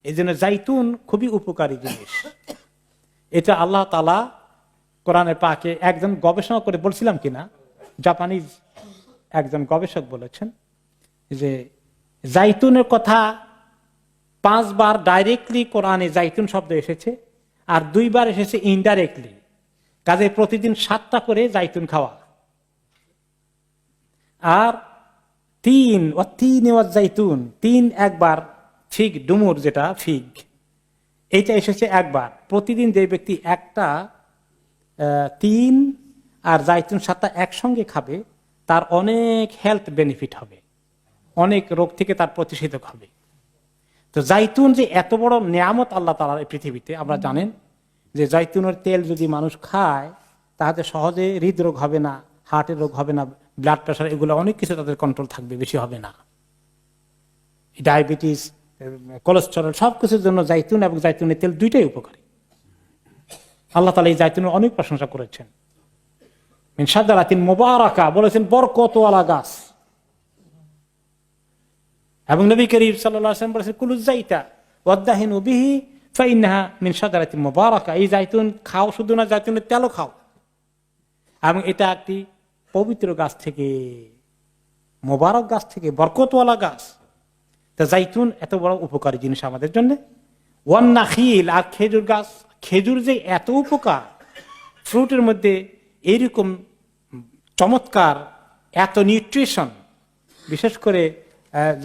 এই জন্য জাইতুন খুবই উপকারী জিনিস। এটা আল্লাহ তাআলা কোরআনে পাকে একজন গবেষণা করে বলছিলাম কিনা, জাপানিজ একজন গবেষক বলেছেন যে জাইতুনের কথা 5 বার ডাইরেক্টলি কোরআনে জাইতুন শব্দ এসেছে, আর 2 বার এসেছে ইনডাইরেক্টলি। কাজে প্রতিদিন 7টা করে জাইতুন খাওয়া। আর 3 জাইতুন, 3 একবার ফিগ, ডুমুর যেটা ফিগ, এটা এসেছে একবার। প্রতিদিন যে ব্যক্তি একটা 3 আর জাইতুন 7টা একসঙ্গে খাবে তার অনেক হেলথ বেনিফিট হবে, অনেক রোগ থেকে তার প্রতিষেধক হবে। তো জাইতুন যে এত বড় নিয়ামত আল্লাহ তাআলার এই পৃথিবীতে, আমরা জানেন যে জাইতুনের তেল যদি মানুষ খায় তাহলে সহজে হৃদরোগ হবে না, হার্টের রোগ হবে না, ব্লাড প্রেশার, এগুলো অনেক কিছু তাদের কন্ট্রোল থাকবে, বেশি হবে না। ডায়াবেটিস, কোলেস্টেরল, সবকিছুর জন্য জাইতুন এবং জাইতুনের তেল দুইটাই উপকারী। আল্লাহ তাআলা এই জাইতুনের অনেক প্রশংসা করেছেন। মিন শাজারাতিন মুবারাকা বলেছেন বরকতওয়ালা গাছ। এবং নবী করিম সাল্লাল্লাহু আলাইহি ওয়াসাল্লাম বলেছেন কুলু যাইতা ওয়াদাহিনু বিহি ফাইন্নাহা মিন শাজারাতিন মুবারাকা। এই জাইতুন খাও, শুধু না জাইতুনের তেলও খাও, এবং এটা একটি পবিত্র গাছ থেকে, মোবারক গাছ থেকে, বরকতওয়ালা গাছ। তা জাইতুন এত বড় উপকারী জিনিস আমাদের জন্য। ওয়ান নাখিল, আর খেজুর গাছ, খেজুর যে এত উপকার, ফ্রুটের মধ্যে এইরকম চমৎকার এত নিউট্রিশন, বিশেষ করে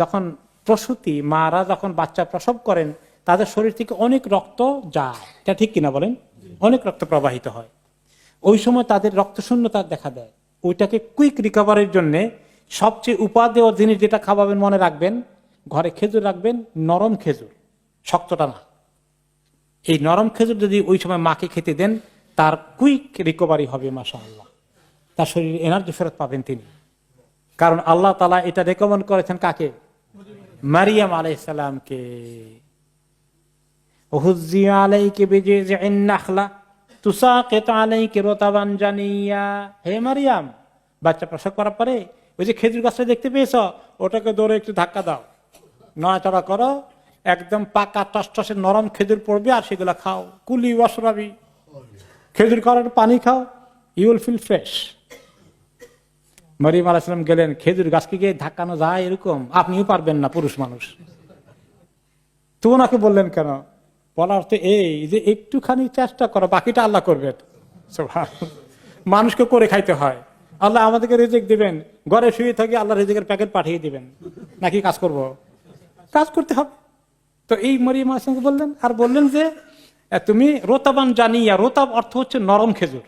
যখন প্রসূতি মারা যখন বাচ্চা প্রসব করেন তাদের শরীর থেকে অনেক রক্ত যায়, এটা ঠিক কিনা বলেন? অনেক রক্ত প্রবাহিত হয়, ওই সময় তাদের রক্ত শূন্যতা দেখা দেয়। ওইটাকে কুইক রিকভারির জন্য সবচেয়ে উপাদেয় জিনিস যেটা খাওয়াবেন, মনে রাখবেন, ঘরে খেজুর রাখবেন, নরম খেজুর, শক্তটা না। এই নরম খেজুর যদি ওই সময় মাকে খেতে দেন তার কুইক রিকভারি হবে, মাশাআল্লাহ, তার শরীরে এনার্জি ফেরত পাবেন তিনি। কারণ আল্লাহ তাআলা এটা রেকমেন্ড করেছেন কাকে? মারিয়াম আলাইহিস সালামকে। হুজ্জি আলাইকি বিজিজিন নাখলা তুসাকিত আলাইকি রতাবান জানিয়া। হে মারিয়াম, বাচ্চা প্রসব করার পরে ওই যে খেজুর গাছটা দেখতে পেয়েছ, ওটাকে দৌড়ে একটু ধাক্কা দাও, নড়াচড়া করো, একদম পাকা টসটসে নরম খেজুর পড়বে, আর সেগুলো খাও। কুলি ওয়াশরাবি, খেজুর খাওয়ার পানি খাও, you will feel fresh. Maryam আলাইহিস সালাম গেলেন, খেজুর গাছকে গিয়ে ধাক্কানো যায় এরকম? আপনিও পারবেন না, পুরুষ মানুষ। তো ওনাকে বললেন কেন? বলার অর্থ এই যে একটুখানি চেষ্টা করো, বাকিটা আল্লাহ করবেন। মানুষকে করে খাইতে হয়, আল্লাহ আমাদেরকে রিজিক দিবেন, ঘরে শুয়ে থাকি আল্লাহ রিজিকের প্যাকেট পাঠিয়ে দিবেন, নাকি কাজ করব? কাজ করতে হবে। তো এই মারিয়াম আলাইহিস সালামকে বললেন, আর বললেন যে তুমি রতাবান জানিয়া, রতাব অর্থ হচ্ছে নরম খেজুর,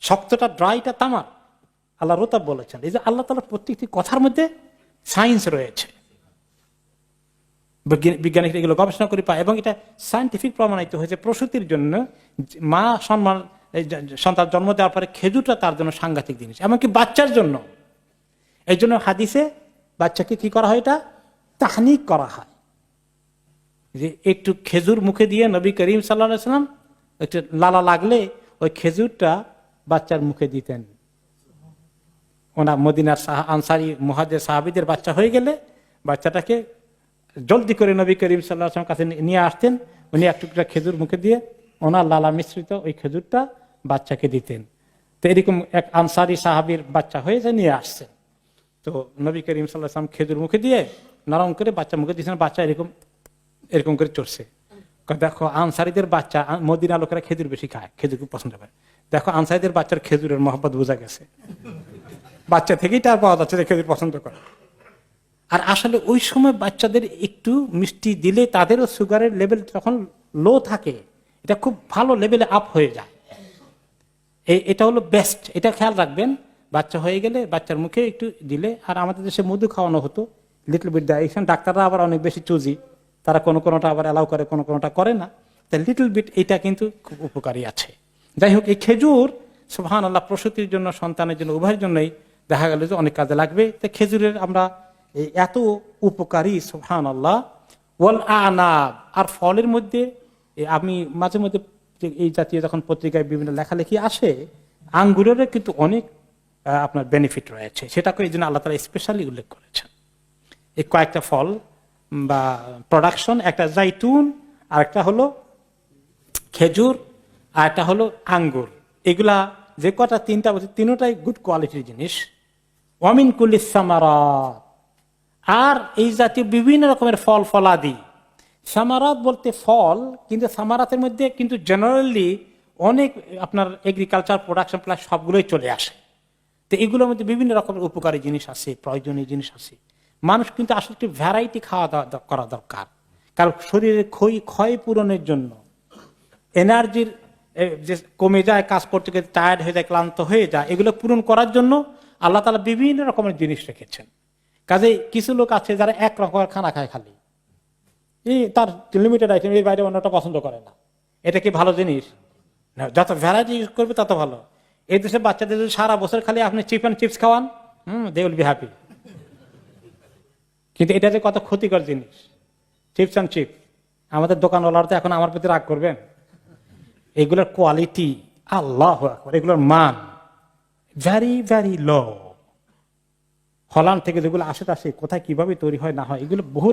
শক্তটা ড্রাইটা তামার, আল্লাহ রতাব বলেছেন। এই যে আল্লাহ তাআলার প্রত্যেকটি কথার মধ্যে সায়েন্স রয়েছে, বিজ্ঞানীরা এগুলো গবেষণা করে পায়, এবং এটা সায়েন্টিফিক প্রমাণিত হয়েছে। প্রসূতির জন্য মা সন্তান জন্ম দেওয়ার পরে খেজুরটা তার জন্য সাংঘাতিক জিনিস, এমনকি বাচ্চার জন্য। এই জন্য হাদিসে বাচ্চাকে কি করা হয়? এটা তাহনিক করা হয়, যে একটু খেজুর মুখে দিয়ে নবী করিম সাল্লাল্লাহু আলাইহি ওয়াসাল্লাম একটু লালা লাগলে ওই খেজুরটা বাচ্চার মুখে দিতেন। ওনার মদিনার আনসারী মুহাজির সাহাবীদের বাচ্চা হয়ে গেলে বাচ্চাটাকে জলদি করে নবী করিম সাল্লাল্লাহু আলাইহি ওয়াসাল্লাম কাছে নিয়ে আসতেন, উনি এক টুকরা খেজুর মুখে দিয়ে ওনার লালা মিশ্রিত ওই খেজুরটা বাচ্চাকে দিতেন। তো এরকম এক আনসারী সাহাবীর বাচ্চা হয়ে যায়, নিয়ে আসছেন। তো নবী করিম সাল্লাল্লাহু আলাইহি ওয়াসাল্লাম খেজুর মুখে দিয়ে নরম করে বাচ্চা মুখে দিয়েছেন, বাচ্চা এরকম এরকম করে চড়ছে। দেখো আনসারীদের বাচ্চা, মদিনা লোকেরা খেজুর বেশি খায়, খেজুর খুব পছন্দ করে। দেখো আনসারীদের বাচ্চার খেজুরের মহব্বত বোঝা গেছে, বাচ্চা থেকেই তার পাওয়া যাচ্ছে যে খেজুর পছন্দ করে। আর আসলে ওই সময় বাচ্চাদের একটু মিষ্টি দিলে তাদেরও সুগারের লেভেল যখন লো থাকে, এটা খুব ভালো লেভেলে আপ হয়ে যায়। এটা হলো বেস্ট, এটা খেয়াল রাখবেন। বাচ্চা হয়ে গেলে বাচ্চার মুখে একটু দিলে, আর আমাদের দেশে মধু খাওয়ানো হতো লিটল বিট দেয়। এখানে ডাক্তাররা আবার অনেক বেশি চুজি, তারা কোনোটা আবার অ্যালাউ করে, কোনোটা করে না। তাই লিটল বিট এটা কিন্তু খুব উপকারী আছে। যাই হোক, এই খেজুর সুবহানাল্লাহ প্রসূতির জন্য, সন্তানের জন্য, উভয়ের জন্যই দেখা গেল যে অনেক কাজে লাগবে। তো খেজুরের আমরা এত উপকারী, সুবহানাল্লাহ। ওয়াল আনাব, আর ফলের মধ্যে আমি মাঝে মধ্যে এই জাতীয় যখন পত্রিকায় বিভিন্ন লেখালেখি আসে, আঙ্গুরের কিন্তু অনেক আপনার বেনিফিট রয়েছে, সেটাকে এই জন্য আল্লাহ তাআলা স্পেশালি উল্লেখ করেছেন। এই কয়েকটা ফল বা প্রোডাকশন, একটা জাইতুন, আর একটা হলো খেজুর, আর একটা হলো আঙ্গুর। এগুলা যে কটা তিনটা বলছে তিনটাই গুড কোয়ালিটির জিনিস। ওয়ামিন কুল্লিস সামারাত, আর এই জাতীয় বিভিন্ন রকমের ফল ফলাদি। সামারাত বলতে ফল, কিন্তু সামারাতের মধ্যে কিন্তু জেনারেলি অনেক আপনার এগ্রিকালচার প্রোডাকশন প্লাস সবগুলোই চলে আসে। তো এগুলোর মধ্যে বিভিন্ন রকমের উপকারী জিনিস আছে, প্রয়োজনীয় জিনিস আছে। মানুষ কিন্তু আসলে একটু ভ্যারাইটি খাওয়া দাওয়া করা দরকার, কারণ শরীরের ক্ষয় পূরণের জন্য, এনার্জির যে কমে যায়, কাজ করতে করতে টায়ার্ড হয়ে যায়, ক্লান্ত হয়ে যায়, এগুলো পূরণ করার জন্য আল্লাহ তাআলা বিভিন্ন রকমের জিনিস রেখেছেন। কাজে কিছু লোক আছে যারা এক রকমের খানা খায়, খালি এই তার লিমিটেড আইটেম, এর বাইরে অন্যটা পছন্দ করে না। এটা কি ভালো জিনিস? না, যত ভ্যারাইটি ইউজ করবে তত ভালো। এই দেশে বাচ্চাদের যদি সারা বছর খালি আপনি চিপ অ্যান্ড চিপস খাওয়ান, দে উইল বি হ্যাপি। কিন্তু এটা যে কত ক্ষতিকর জিনিস, চিপস অ্যান্ড চিপ। আমাদের দোকানওয়ালারা তো এখন আমার প্রতি রাগ করবেন। এগুলোর কোয়ালিটি, আল্লাহু আকবার, এগুলোর মান ভেরি ভেরি লো। হল্যান্ড থেকে যেগুলো আসে কোথায় কিভাবে তৈরি হয় না হয়, এগুলো বহু